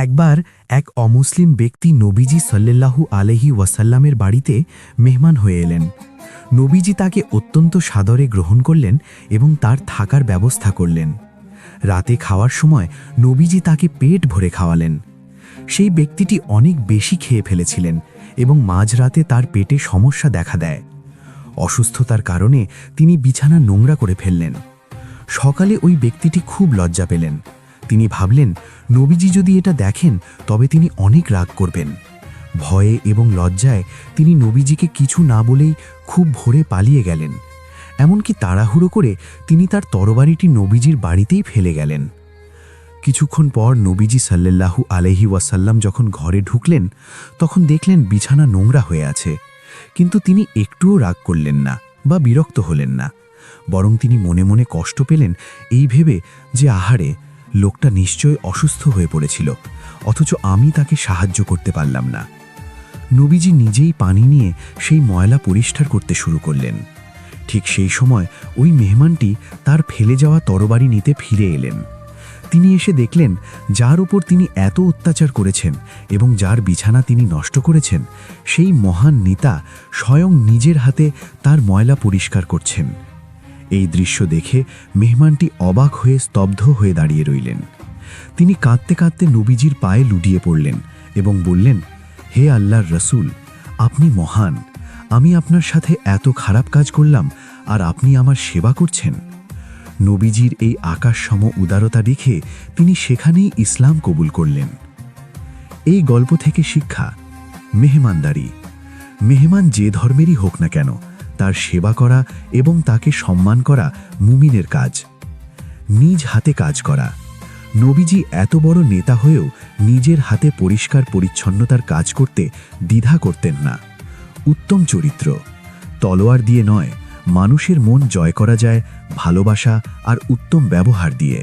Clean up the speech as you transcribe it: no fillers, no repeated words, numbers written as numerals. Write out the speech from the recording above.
একবার এক অমুসলিম ব্যক্তি নবীজি সাল্লাল্লাহু আলাইহি ওয়াসাল্লামের বাড়িতে মেহমান হয়ে এলেন। নবীজি তাকে অত্যন্ত সাদরে গ্রহণ করলেন এবং তার থাকার ব্যবস্থা করলেন। রাতে খাওয়ার সময় নবীজি তাকে পেট ভরে খাওয়ালেন। সেই ব্যক্তিটি অনেক বেশি খেয়ে ফেলেছিলেন এবং মাঝরাতে তার পেটে সমস্যা দেখা দেয়। অসুস্থতার কারণে তিনি বিছানা নোংরা করে ফেললেন। সকালে ওই ব্যক্তিটি খুব লজ্জা পেলেন। তিনি ভাবলেন, নবীজি যদি এটা দেখেন তবে তিনি অনেক রাগ করবেন। ভয়ে এবং লজ্জায় তিনি নবীজিকে কিছু না বলেই খুব ভোরে পালিয়ে গেলেন। এমনকি তাড়াহুড়ো করে তিনি তার তরবারিটি নবীজির বাড়িতেই ফেলে গেলেন। কিছুক্ষণ পর নবীজি সাল্লাল্লাহু আলাইহি ওয়াসাল্লাম যখন ঘরে ঢুকলেন তখন দেখলেন বিছানা নোংরা হয়ে আছে, কিন্তু তিনি একটুও রাগ করলেন না বা বিরক্ত হলেন না। বরং তিনি মনে মনে কষ্ট পেলেন এই ভেবে যে আহারে, লোকটা নিশ্চয় অসুস্থ হয়ে পড়েছিল, অথচ আমি তাকে সাহায্য করতে পারলাম না। নবীজি নিজেই পানি নিয়ে সেই ময়লা পরিষ্কার করতে শুরু করলেন। ঠিক সেই সময় ওই মেহমানটি তার ফেলে যাওয়া তরবারি নিতে ফিরে এলেন। তিনি এসে দেখলেন যার উপর তিনি এত অত্যাচার করেছেন এবং যার বিছানা তিনি নষ্ট করেছেন, সেই মহান নেতা স্বয়ং নিজের হাতে তার ময়লা পরিষ্কার করছেন। এই দৃশ্য দেখে মেহমানটি অবাক হয়ে স্তব্ধ হয়ে দাঁড়িয়ে রইলেন। তিনি কাঁদতে কাঁদতে নবীজির পায়ে লুটিয়ে পড়লেন এবং বললেন, হে আল্লাহর রসুল, আপনি মহান। আমি আপনার সাথে এত খারাপ কাজ করলাম আর আপনি আমার সেবা করছেন। নবীজির এই আকাশসম উদারতা দেখে তিনি সেখানেই ইসলাম কবুল করলেন। এই গল্প থেকে শিক্ষা: মেহমানদারি। মেহমান যে ধর্মেরই হোক না কেন, তার সেবা করা এবং তাকে সম্মান করা মুমিনের কাজ। নিজ হাতে কাজ করা। নবীজি এত বড় নেতা হয়েও নিজের হাতে পরিষ্কার পরিচ্ছন্নতার কাজ করতে দ্বিধা করতেন না। উত্তম চরিত্র। তলোয়ার দিয়ে নয়, মানুষের মন জয় করা যায় ভালোবাসা আর উত্তম ব্যবহার দিয়ে।